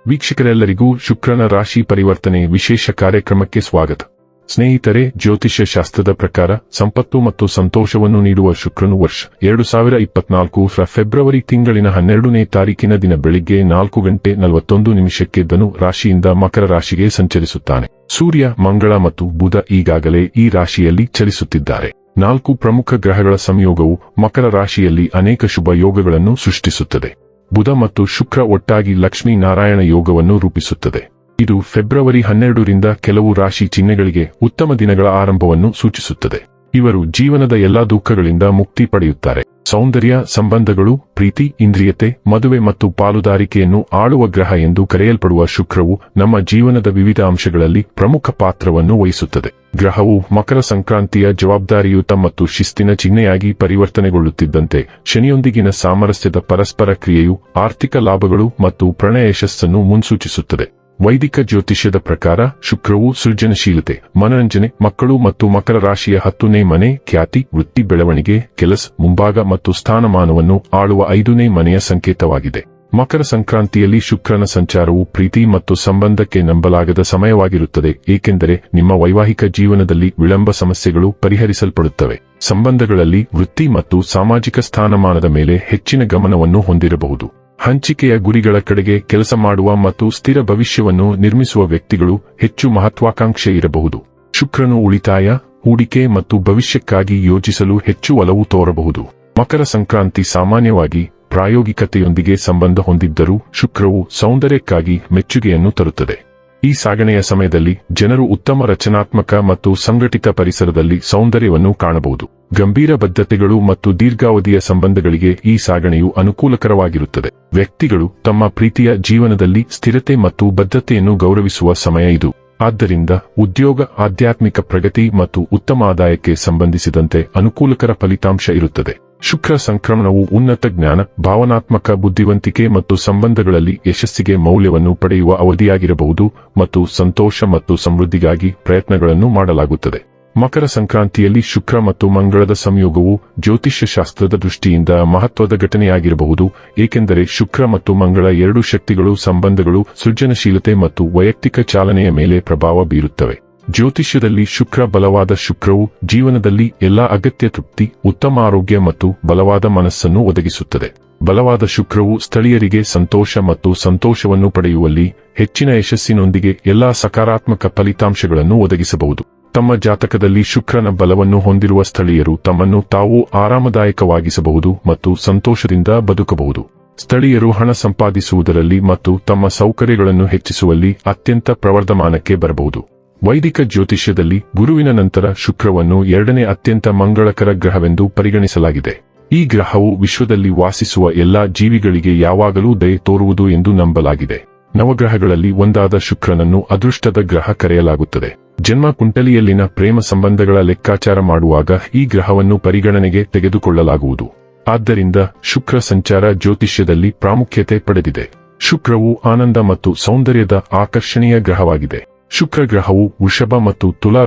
ವೀಕ್ಷಕರೆಲ್ಲರಿಗೂ ಶುಕ್ರನ ರಾಶಿ ಪರಿವರ್ತನೆ ವಿಶೇಷ ಕಾರ್ಯಕ್ರಮಕ್ಕೆ ಸ್ವಾಗತ. ಸ್ನೇಹಿತರೆ, ಜ್ಯೋತಿಷ್ಯ ಶಾಸ್ತ್ರದ ಪ್ರಕಾರ ಸಂಪತ್ತು ಮತ್ತು ಸಂತೋಷವನ್ನು ನೀಡುವ ಶುಕ್ರನು ವರ್ಷ 2024 ಫೆಬ್ರವರಿ ತಿಂಗಳಿನ 12ನೇ ತಾರೀಕಿನ ದಿನ ಬೆಳಿಗ್ಗೆ 4:41 ಧನು ರಾಶಿಯಿಂದ ಮಕರ ರಾಶಿಗೆ ಸಂಚರಿಸುತ್ತಾನೆ. ಸೂರ್ಯ, ಮಂಗಳ ಮತ್ತು ಬುಧ ಈಗಾಗಲೇ ಈ ರಾಶಿಯಲ್ಲಿ ಚಲಿಸುತ್ತಿದ್ದಾರೆ. 4 ಪ್ರಮುಖ ಗ್ರಹಗಳ ಸಂಯೋಗವು ಮಕರ ರಾಶಿಯಲ್ಲಿ ಅನೇಕ ಶುಭ ಯೋಗಗಳನ್ನು ಸೃಷ್ಟಿಸುತ್ತದೆ. ಬುಧ ಮತ್ತು ಶುಕ್ರ ಒಟ್ಟಾಗಿ ಲಕ್ಷ್ಮೀ ನಾರಾಯಣ ಯೋಗವನ್ನು ರೂಪಿಸುತ್ತದೆ. ಇದು ಫೆಬ್ರವರಿ 12ರಿಂದ ಕೆಲವು ರಾಶಿ ಚಿಹ್ನೆಗಳಿಗೆ ಉತ್ತಮ ದಿನಗಳ ಆರಂಭವನ್ನು ಸೂಚಿಸುತ್ತದೆ. ಇವರು ಜೀವನದ ಎಲ್ಲಾ ದುಃಖಗಳಿಂದ ಮುಕ್ತಿ ಪಡೆಯುತ್ತಾರೆ. ಸೌಂದರ್ಯ, ಸಂಬಂಧಗಳು, ಪ್ರೀತಿ, ಇಂದ್ರಿಯತೆ, ಮದುವೆ ಮತ್ತು ಪಾಲುದಾರಿಕೆಯನ್ನು ಆಳುವ ಗ್ರಹ ಎಂದು ಕರೆಯಲ್ಪಡುವ ಶುಕ್ರವು ನಮ್ಮ ಜೀವನದ ವಿವಿಧ ಅಂಶಗಳಲ್ಲಿ ಪ್ರಮುಖ ಪಾತ್ರವನ್ನು ವಹಿಸುತ್ತದೆ. ಗ್ರಹವು ಮಕರ ಸಂಕ್ರಾಂತಿಯ ಜವಾಬ್ದಾರಿಯುತ ಮತ್ತು ಶಿಸ್ತಿನ ಚಿಹ್ನೆಯಾಗಿ ಪರಿವರ್ತನೆಗೊಳ್ಳುತ್ತಿದ್ದಂತೆ ಶನಿಯೊಂದಿಗಿನ ಸಾಮರಸ್ಯದ ಪರಸ್ಪರ ಕ್ರಿಯೆಯು ಆರ್ಥಿಕ ಲಾಭಗಳು ಮತ್ತು ಪ್ರಣಯ ಯಶಸ್ಸನ್ನು ಮುನ್ಸೂಚಿಸುತ್ತದೆ. ವೈದಿಕ ಜ್ಯೋತಿಷ್ಯದ ಪ್ರಕಾರ ಶುಕ್ರವು ಸೃಜನಶೀಲತೆ, ಮನರಂಜನೆ, ಮಕ್ಕಳು ಮತ್ತು ಮಕರ ರಾಶಿಯ 10ನೇ ಮನೆ, ಖ್ಯಾತಿ, ವೃತ್ತಿ, ಬೆಳವಣಿಗೆ, ಕೆಲಸ, ಮುಂಭಾಗ ಮತ್ತು ಸ್ಥಾನಮಾನವನ್ನು ಆಳುವ 5ನೇ ಮನೆಯ ಸಂಕೇತವಾಗಿದೆ. ಮಕರ ಸಂಕ್ರಾಂತಿಯಲ್ಲಿ ಶುಕ್ರನ ಸಂಚಾರವು ಪ್ರೀತಿ ಮತ್ತು ಸಂಬಂಧಕ್ಕೆ ನಂಬಲಾಗದ ಸಮಯವಾಗಿರುತ್ತದೆ, ಏಕೆಂದರೆ ನಿಮ್ಮ ವೈವಾಹಿಕ ಜೀವನದಲ್ಲಿ ವಿಳಂಬ ಸಮಸ್ಯೆಗಳು ಪರಿಹರಿಸಲ್ಪಡುತ್ತವೆ. ಸಂಬಂಧಗಳಲ್ಲಿ ವೃತ್ತಿ ಮತ್ತು ಸಾಮಾಜಿಕ ಸ್ಥಾನಮಾನದ ಮೇಲೆ ಹೆಚ್ಚಿನ ಗಮನವನ್ನು ಹೊಂದಿರಬಹುದು. ಹಂಚಿಕೆಯ ಗುರಿಗಳ ಕಡೆಗೆ ಕೆಲಸ ಮಾಡುವ ಮತ್ತು ಸ್ಥಿರ ಭವಿಷ್ಯವನ್ನು ನಿರ್ಮಿಸುವ ವ್ಯಕ್ತಿಗಳು ಹೆಚ್ಚು ಮಹತ್ವಾಕಾಂಕ್ಷೆ ಇರಬಹುದು. ಶುಕ್ರನು ಉಳಿತಾಯ, ಹೂಡಿಕೆ ಮತ್ತು ಭವಿಷ್ಯಕ್ಕಾಗಿ ಯೋಚಿಸಲು ಹೆಚ್ಚು ಒಲವು ತೋರಬಹುದು. ಮಕರ ಸಂಕ್ರಾಂತಿ ಸಾಮಾನ್ಯವಾಗಿ ಪ್ರಾಯೋಗಿಕತೆಯೊಂದಿಗೆ ಸಂಬಂಧ ಹೊಂದಿದ್ದರೂ ಶುಕ್ರವು ಸೌಂದರ್ಯಕ್ಕಾಗಿ ಮೆಚ್ಚುಗೆಯನ್ನು ತರುತ್ತದೆ. ಈ ಸಾಗಣೆಯ ಸಮಯದಲ್ಲಿ ಜನರು ಉತ್ತಮ ರಚನಾತ್ಮಕ ಮತ್ತು ಸಂಘಟಿತ ಪರಿಸರದಲ್ಲಿ ಸೌಂದರ್ಯವನ್ನು ಕಾಣಬಹುದು. ಗಂಭೀರ ಬದ್ಧತೆಗಳು ಮತ್ತು ದೀರ್ಘಾವಧಿಯ ಸಂಬಂಧಗಳಿಗೆ ಈ ಸಾಗಣೆಯು ಅನುಕೂಲಕರವಾಗಿರುತ್ತದೆ. ವ್ಯಕ್ತಿಗಳು ತಮ್ಮ ಪ್ರೀತಿಯ ಜೀವನದಲ್ಲಿ ಸ್ಥಿರತೆ ಮತ್ತು ಬದ್ಧತೆಯನ್ನು ಗೌರವಿಸುವ ಸಮಯ ಇದು. ಆದ್ದರಿಂದ ಉದ್ಯೋಗ, ಆಧ್ಯಾತ್ಮಿಕ ಪ್ರಗತಿ ಮತ್ತು ಉತ್ತಮ ಆದಾಯಕ್ಕೆ ಸಂಬಂಧಿಸಿದಂತೆ ಅನುಕೂಲಕರ ಫಲಿತಾಂಶ ಇರುತ್ತದೆ. ಶುಕ್ರ ಸಂಕ್ರಮಣವು ಉನ್ನತ ಜ್ಞಾನ, ಭಾವನಾತ್ಮಕ ಬುದ್ಧಿವಂತಿಕೆ ಮತ್ತು ಸಂಬಂಧಗಳಲ್ಲಿ ಯಶಸ್ಸಿಗೆ ಮೌಲ್ಯವನ್ನು ಪಡೆಯುವ ಅವಧಿಯಾಗಿರಬಹುದು ಮತ್ತು ಸಂತೋಷ ಮತ್ತು ಸಮೃದ್ಧಿಗಾಗಿ ಪ್ರಯತ್ನಗಳನ್ನು ಮಾಡಲಾಗುತ್ತದೆ. ಮಕರ ಸಂಕ್ರಾಂತಿಯಲ್ಲಿ ಶುಕ್ರ ಮತ್ತು ಮಂಗಳದ ಸಂಯೋಗವು ಜ್ಯೋತಿಷ್ಯ ಶಾಸ್ತ್ರದ ದೃಷ್ಟಿಯಿಂದ ಮಹತ್ವದ ಘಟನೆಯಾಗಿರಬಹುದು, ಏಕೆಂದರೆ ಶುಕ್ರ ಮತ್ತು ಮಂಗಳ ಎರಡೂ ಶಕ್ತಿಗಳು ಸಂಬಂಧಗಳು, ಸೃಜನಶೀಲತೆ ಮತ್ತು ವೈಯಕ್ತಿಕ ಚಾಲನೆಯ ಮೇಲೆ ಪ್ರಭಾವ ಬೀರುತ್ತವೆ. ಜ್ಯೋತಿಷ್ಯದಲ್ಲಿ ಶುಕ್ರ ಬಲವಾದ ಶುಕ್ರವು ಜೀವನದಲ್ಲಿ ಎಲ್ಲಾ ಅಗತ್ಯ ತೃಪ್ತಿ, ಉತ್ತಮ ಆರೋಗ್ಯ ಮತ್ತು ಬಲವಾದ ಮನಸ್ಸನ್ನು ಒದಗಿಸುತ್ತದೆ. ಬಲವಾದ ಶುಕ್ರವು ಸ್ಥಳೀಯರಿಗೆ ಸಂತೋಷ ಮತ್ತು ಸಂತೋಷವನ್ನು ಪಡೆಯುವಲ್ಲಿ ಹೆಚ್ಚಿನ ಯಶಸ್ಸಿನೊಂದಿಗೆ ಎಲ್ಲಾ ಸಕಾರಾತ್ಮಕ ಫಲಿತಾಂಶಗಳನ್ನು ಒದಗಿಸಬಹುದು. ತಮ್ಮ ಜಾತಕದಲ್ಲಿ ಶುಕ್ರನ ಬಲವನ್ನು ಹೊಂದಿರುವ ಸ್ಥಳೀಯರು ತಮ್ಮನ್ನು ತಾವು ಆರಾಮದಾಯಕವಾಗಿಸಬಹುದು ಮತ್ತು ಸಂತೋಷದಿಂದ ಬದುಕಬಹುದು. ಸ್ಥಳೀಯರು ಹಣ ಸಂಪಾದಿಸುವುದರಲ್ಲಿ ಮತ್ತು ತಮ್ಮ ಸೌಕರ್ಯಗಳನ್ನು ಹೆಚ್ಚಿಸುವಲ್ಲಿ ಅತ್ಯಂತ ಪ್ರವರ್ಧಮಾನಕ್ಕೆ ಬರಬಹುದು. ವೈದಿಕ ಜ್ಯೋತಿಷ್ಯದಲ್ಲಿ ಗುರುವಿನ ನಂತರ ಶುಕ್ರವನ್ನು 2ನೇ ಅತ್ಯಂತ ಮಂಗಳಕರ ಗ್ರಹವೆಂದು ಪರಿಗಣಿಸಲಾಗಿದೆ. ಈ ಗ್ರಹವು ವಿಶ್ವದಲ್ಲಿ ವಾಸಿಸುವ ಎಲ್ಲಾ ಜೀವಿಗಳಿಗೆ ಯಾವಾಗಲೂ ದಯೆ ತೋರುವುದು ಎಂದು ನಂಬಲಾಗಿದೆ. ನವಗ್ರಹಗಳಲ್ಲಿ ಒಂದಾದ ಶುಕ್ರನನ್ನು ಅದೃಷ್ಟದ ಗ್ರಹ ಕರೆಯಲಾಗುತ್ತದೆ. ಜನ್ಮ ಕುಂಡಲಿಯಲ್ಲಿನ ಪ್ರೇಮ ಸಂಬಂಧಗಳ ಲೆಕ್ಕಾಚಾರ ಮಾಡುವಾಗ ಈ ಗ್ರಹವನ್ನು ಪರಿಗಣನೆಗೆ ತೆಗೆದುಕೊಳ್ಳಲಾಗುವುದು. ಆದ್ದರಿಂದ ಶುಕ್ರ ಸಂಚಾರ ಜ್ಯೋತಿಷ್ಯದಲ್ಲಿ ಪ್ರಾಮುಖ್ಯತೆ ಪಡೆದಿದೆ. ಶುಕ್ರವು ಆನಂದ ಮತ್ತು ಸೌಂದರ್ಯದ ಆಕರ್ಷಣೀಯ ಗ್ರಹವಾಗಿದೆ. ಶುಕ್ರ ಗ್ರಹವು ವೃಷಭ ಮತ್ತು ತುಲಾ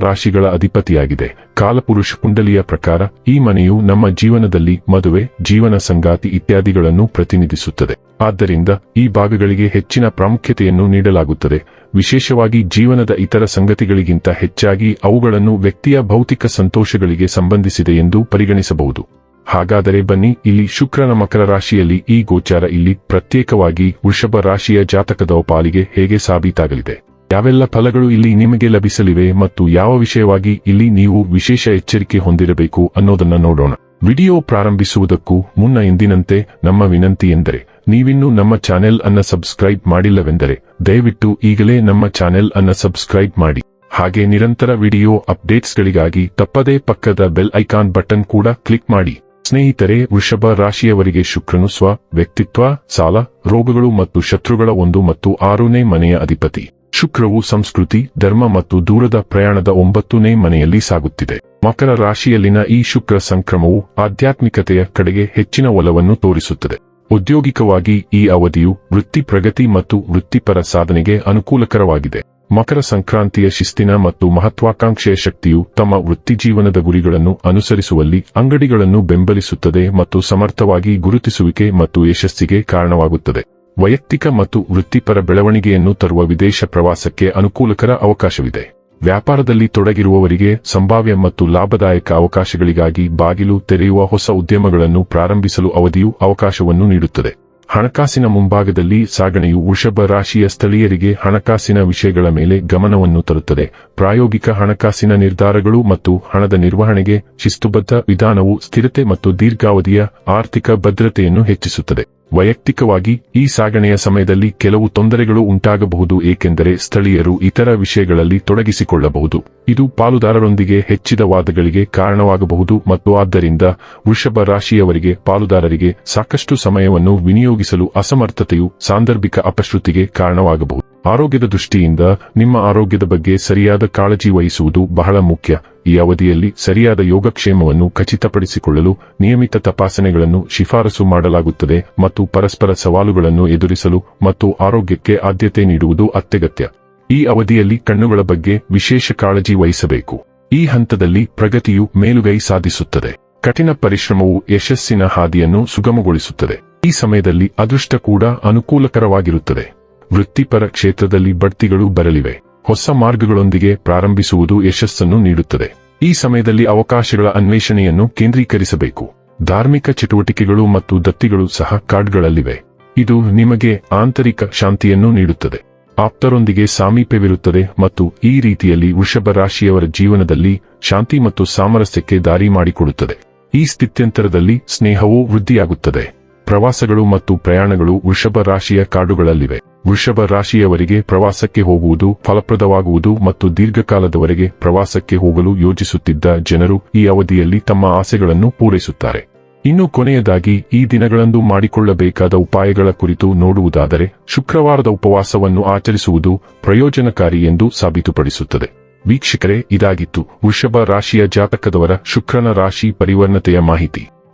ರಾಶಿಗಳ ಅಧಿಪತಿಯಾಗಿದೆ. ಕಾಲಪುರುಷ ಕುಂಡಲಿಯ ಪ್ರಕಾರ ಈ ಮನೆಯು ನಮ್ಮ ಜೀವನದಲ್ಲಿ ಮದುವೆ, ಜೀವನ ಸಂಗಾತಿ ಇತ್ಯಾದಿಗಳನ್ನು ಪ್ರತಿನಿಧಿಸುತ್ತದೆ. ಆದ್ದರಿಂದ ಈ ಭಾಗಗಳಿಗೆ ಹೆಚ್ಚಿನ ಪ್ರಾಮುಖ್ಯತೆಯನ್ನು ನೀಡಲಾಗುತ್ತದೆ, ವಿಶೇಷವಾಗಿ ಜೀವನದ ಇತರ ಸಂಗತಿಗಳಿಗಿಂತ ಹೆಚ್ಚಾಗಿ ಅವುಗಳನ್ನು ವ್ಯಕ್ತಿಯ ಭೌತಿಕ ಸಂತೋಷಗಳಿಗೆ ಸಂಬಂಧಿಸಿದೆ ಎಂದು ಪರಿಗಣಿಸಬಹುದು. ಹಾಗಾದರೆ ಬನ್ನಿ, ಇಲ್ಲಿ ಶುಕ್ರನ ಮಕರ ರಾಶಿಯಲ್ಲಿ ಈ ಗೋಚಾರ ಇಲ್ಲಿ ಪ್ರತ್ಯೇಕವಾಗಿ ವೃಷಭ ರಾಶಿಯ ಜಾತಕದ ಪಾಲಿಗೆ ಹೇಗೆ ಸಾಬೀತಾಗಲಿದೆ, ಯಾವೆಲ್ಲ ಫಲಗಳು ಇಲ್ಲಿ ನಿಮಗೆ ಲಭಿಸಲಿವೆ ಮತ್ತು ಯಾವ ವಿಷಯವಾಗಿ ಇಲ್ಲಿ ನೀವು ವಿಶೇಷ ಎಚ್ಚರಿಕೆ ಹೊಂದಿರಬೇಕು ಅನ್ನೋದನ್ನ ನೋಡೋಣ. ವಿಡಿಯೋ ಪ್ರಾರಂಭಿಸುವುದಕ್ಕೂ ಮುನ್ನ ಎಂದಿನಂತೆ ನಮ್ಮ ವಿನಂತಿ ಎಂದರೆ, ನೀವಿನ್ನೂ ನಮ್ಮ ಚಾನೆಲ್ ಅನ್ನ ಸಬ್ಸ್ಕ್ರೈಬ್ ಮಾಡಿಲ್ಲವೆಂದರೆ ದಯವಿಟ್ಟು ಈಗಲೇ ನಮ್ಮ ಚಾನೆಲ್ ಅನ್ನ ಸಬ್ಸ್ಕ್ರೈಬ್ ಮಾಡಿ. ಹಾಗೆ ನಿರಂತರ ವಿಡಿಯೋ ಅಪ್ಡೇಟ್ಸ್ಗಳಿಗಾಗಿ ತಪ್ಪದೇ ಪಕ್ಕದ ಬೆಲ್ ಐಕಾನ್ ಬಟನ್ ಕೂಡ ಕ್ಲಿಕ್ ಮಾಡಿ. ಸ್ನೇಹಿತರೆ, ವೃಷಭ ರಾಶಿಯವರಿಗೆ ಶುಕ್ರನು ವ್ಯಕ್ತಿತ್ವ, ಸಾಲ, ರೋಗಗಳು ಮತ್ತು ಶತ್ರುಗಳ 1 ಮತ್ತು 6ನೇ ಮನೆಯ ಅಧಿಪತಿ. ಶುಕ್ರವು ಸಂಸ್ಕೃತಿ, ಧರ್ಮ ಮತ್ತು ದೂರದ ಪ್ರಯಾಣದ 9ನೇ ಮನೆಯಲ್ಲಿ ಸಾಗುತ್ತಿದೆ. ಮಕರ ರಾಶಿಯಲ್ಲಿನ ಈ ಶುಕ್ರ ಸಂಕ್ರಮವು ಆಧ್ಯಾತ್ಮಿಕತೆಯ ಕಡೆಗೆ ಹೆಚ್ಚಿನ ಒಲವನ್ನು ತೋರಿಸುತ್ತದೆ. ಔದ್ಯೋಗಿಕವಾಗಿ ಈ ಅವಧಿಯು ವೃತ್ತಿ ಪ್ರಗತಿ ಮತ್ತು ವೃತ್ತಿಪರ ಸಾಧನೆಗೆ ಅನುಕೂಲಕರವಾಗಿದೆ. ಮಕರ ಸಂಕ್ರಾಂತಿಯ ಶಿಸ್ತಿನ ಮತ್ತು ಮಹತ್ವಾಕಾಂಕ್ಷೆಯ ಶಕ್ತಿಯು ತಮ್ಮ ವೃತ್ತಿಜೀವನದ ಗುರಿಗಳನ್ನು ಅನುಸರಿಸುವಲ್ಲಿ ಅಂಗಡಿಗಳನ್ನು ಬೆಂಬಲಿಸುತ್ತದೆ ಮತ್ತು ಸಮರ್ಥವಾಗಿ ಗುರುತಿಸುವಿಕೆ ಮತ್ತು ಯಶಸ್ಸಿಗೆ ಕಾರಣವಾಗುತ್ತದೆ. ವೈಯಕ್ತಿಕ ಮತ್ತು ವೃತ್ತಿಪರ ಬೆಳವಣಿಗೆಯನ್ನು ತರುವ ವಿದೇಶ ಪ್ರವಾಸಕ್ಕೆ ಅನುಕೂಲಕರ ಅವಕಾಶವಿದೆ. ವ್ಯಾಪಾರದಲ್ಲಿ ತೊಡಗಿರುವವರಿಗೆ ಸಂಭಾವ್ಯ ಮತ್ತು ಲಾಭದಾಯಕ ಅವಕಾಶಗಳಿಗಾಗಿ ಬಾಗಿಲು ತೆರೆಯುವ ಹೊಸ ಉದ್ಯಮಗಳನ್ನು ಪ್ರಾರಂಭಿಸಲು ಅವಧಿಯು ಅವಕಾಶವನ್ನು ನೀಡುತ್ತದೆ. ಹಣಕಾಸಿನ ಮುಂಭಾಗದಲ್ಲಿ ಸಾಗಣೆಯು ವೃಷಭ ರಾಶಿಯ ಸ್ಥಳೀಯರಿಗೆ ಹಣಕಾಸಿನ ವಿಷಯಗಳ ಮೇಲೆ ಗಮನವನ್ನು ತರುತ್ತದೆ. ಪ್ರಾಯೋಗಿಕ ಹಣಕಾಸಿನ ನಿರ್ಧಾರಗಳು ಮತ್ತು ಹಣದ ನಿರ್ವಹಣೆಗೆ ಶಿಸ್ತುಬದ್ಧ ವಿಧಾನವು ಸ್ಥಿರತೆ ಮತ್ತು ದೀರ್ಘಾವಧಿಯ ಆರ್ಥಿಕ ಭದ್ರತೆಯನ್ನು ಹೆಚ್ಚಿಸುತ್ತದೆ. ವೈಯಕ್ತಿಕವಾಗಿ ಈ ಸಾಗಣೆಯ ಸಮಯದಲ್ಲಿ ಕೆಲವು ತೊಂದರೆಗಳು ಉಂಟಾಗಬಹುದು, ಏಕೆಂದರೆ ಸ್ಥಳೀಯರು ಇತರ ವಿಷಯಗಳಲ್ಲಿ ತೊಡಗಿಸಿಕೊಳ್ಳಬಹುದು. ಇದು ಪಾಲುದಾರರೊಂದಿಗೆ ಹೆಚ್ಚಿದ ವಾದಗಳಿಗೆ ಕಾರಣವಾಗಬಹುದು ಮತ್ತು ಆದ್ದರಿಂದ ವೃಷಭ ರಾಶಿಯವರಿಗೆ ಪಾಲುದಾರರಿಗೆ ಸಾಕಷ್ಟು ಸಮಯವನ್ನು ವಿನಿಯೋಗಿಸಲು ಅಸಮರ್ಥತೆಯು ಸಾಂದರ್ಭಿಕ ಅಪಶ್ರುತಿಗೆ ಕಾರಣವಾಗಬಹುದು. ಆರೋಗ್ಯದ ದೃಷ್ಟಿಯಿಂದ ನಿಮ್ಮ ಆರೋಗ್ಯದ ಬಗ್ಗೆ ಸರಿಯಾದ ಕಾಳಜಿ ವಹಿಸುವುದು ಬಹಳ ಮುಖ್ಯ. ಈ ಅವಧಿಯಲ್ಲಿ ಸರಿಯಾದ ಯೋಗಕ್ಷೇಮವನ್ನು ಖಚಿತಪಡಿಸಿಕೊಳ್ಳಲು ನಿಯಮಿತ ತಪಾಸಣೆಗಳನ್ನು ಶಿಫಾರಸು ಮಾಡಲಾಗುತ್ತದೆ ಮತ್ತು ಪರಸ್ಪರ ಸವಾಲುಗಳನ್ನು ಎದುರಿಸಲು ಮತ್ತು ಆರೋಗ್ಯಕ್ಕೆ ಆದ್ಯತೆ ನೀಡುವುದು ಅತ್ಯಗತ್ಯ. ಈ ಅವಧಿಯಲ್ಲಿ ಕಣ್ಣುಗಳ ಬಗ್ಗೆ ವಿಶೇಷ ಕಾಳಜಿ ವಹಿಸಬೇಕು. ಈ ಹಂತದಲ್ಲಿ ಪ್ರಗತಿಯು ಮೇಲುಗೈ ಸಾಧಿಸುತ್ತದೆ. ಕಠಿಣ ಪರಿಶ್ರಮವು ಯಶಸ್ಸಿನ ಹಾದಿಯನ್ನು ಸುಗಮಗೊಳಿಸುತ್ತದೆ. ಈ ಸಮಯದಲ್ಲಿ ಅದೃಷ್ಟ ಕೂಡ ಅನುಕೂಲಕರವಾಗಿರುತ್ತದೆ. ವೃತ್ತಿಪರ ಕ್ಷೇತ್ರದಲ್ಲಿ ಬಡ್ತಿಗಳು ಬರಲಿವೆ. ಹೊಸ ಮಾರ್ಗಗಳೊಂದಿಗೆ ಪ್ರಾರಂಭಿಸುವುದು ಯಶಸ್ಸನ್ನು ನೀಡುತ್ತದೆ. ಈ ಸಮಯದಲ್ಲಿ ಅವಕಾಶಗಳ ಅನ್ವೇಷಣೆಯನ್ನು ಕೇಂದ್ರೀಕರಿಸಬೇಕು. ಧಾರ್ಮಿಕ ಚಟುವಟಿಕೆಗಳು ಮತ್ತು ದತ್ತಿಗಳು ಸಹ ಕಾರ್ಡ್ಗಳಲ್ಲಿವೆ. ಇದು ನಿಮಗೆ ಆಂತರಿಕ ಶಾಂತಿಯನ್ನು ನೀಡುತ್ತದೆ. ಆಪ್ತರೊಂದಿಗೆ ಸಾಮೀಪ್ಯವಿರುತ್ತದೆ ಮತ್ತು ಈ ರೀತಿಯಲ್ಲಿ ವೃಷಭ ರಾಶಿಯವರ ಜೀವನದಲ್ಲಿ ಶಾಂತಿ ಮತ್ತು ಸಾಮರಸ್ಯಕ್ಕೆ ದಾರಿ ಮಾಡಿಕೊಡುತ್ತದೆ. ಈ ಸ್ಥಿತ್ಯಂತರದಲ್ಲಿ ಸ್ನೇಹವೂ ವೃದ್ಧಿಯಾಗುತ್ತದೆ. ಪ್ರವಾಸಗಳು ಮತ್ತು ಪ್ರಯಾಣಗಳು ವೃಷಭ ರಾಶಿಯ ಕಾರ್ಡುಗಳಲ್ಲಿವೆ. ವೃಷಭ ರಾಶಿಯವರಿಗೆ ಪ್ರವಾಸಕ್ಕೆ ಹೋಗುವುದು ಫಲಪ್ರದವಾಗುವುದು ಮತ್ತು ದೀರ್ಘಕಾಲದವರೆಗೆ ಪ್ರವಾಸಕ್ಕೆ ಹೋಗಲು ಯೋಜಿಸುತ್ತಿದ್ದ ಜನರು ಈ ಅವಧಿಯಲ್ಲಿ ತಮ್ಮ ಆಸೆಗಳನ್ನು ಪೂರೈಸುತ್ತಾರೆ. ಇನ್ನು ಕೊನೆಯದಾಗಿ ಈ ದಿನಗಳಂದು ಮಾಡಿಕೊಳ್ಳಬೇಕಾದ ಉಪಾಯಗಳ ಕುರಿತು ನೋಡುವುದಾದರೆ, ಶುಕ್ರವಾರದ ಉಪವಾಸವನ್ನು ಆಚರಿಸುವುದು ಪ್ರಯೋಜನಕಾರಿ ಎಂದು ಸಾಬೀತುಪಡಿಸುತ್ತದೆ. ವೀಕ್ಷಕರೇ, ಇದಾಗಿತ್ತು ವೃಷಭ ರಾಶಿಯ ಜಾತಕದವರ ಶುಕ್ರನ ರಾಶಿ ಪರಿವರ್ನತೆಯ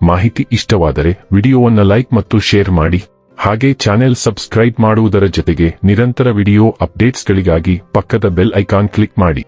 ಮಾಹಿತಿ ಇಷ್ಟವಾದರೆ ವಿಡಿಯೋವನ್ನು ಲೈಕ್ ಮತ್ತು ಶೇರ್ ಮಾಡಿ. ಹಾಗೆ ಚಾನೆಲ್ ಸಬ್ಸ್ಕ್ರೈಬ್ ಮಾಡುವುದರ ಜೊತೆಗೆ ನಿರಂತರ ವಿಡಿಯೋ ಅಪ್ಡೇಟ್ಸ್ಗಳಿಗಾಗಿ ಪಕ್ಕದ ಬೆಲ್ ಐಕಾನ್ ಕ್ಲಿಕ್ ಮಾಡಿ.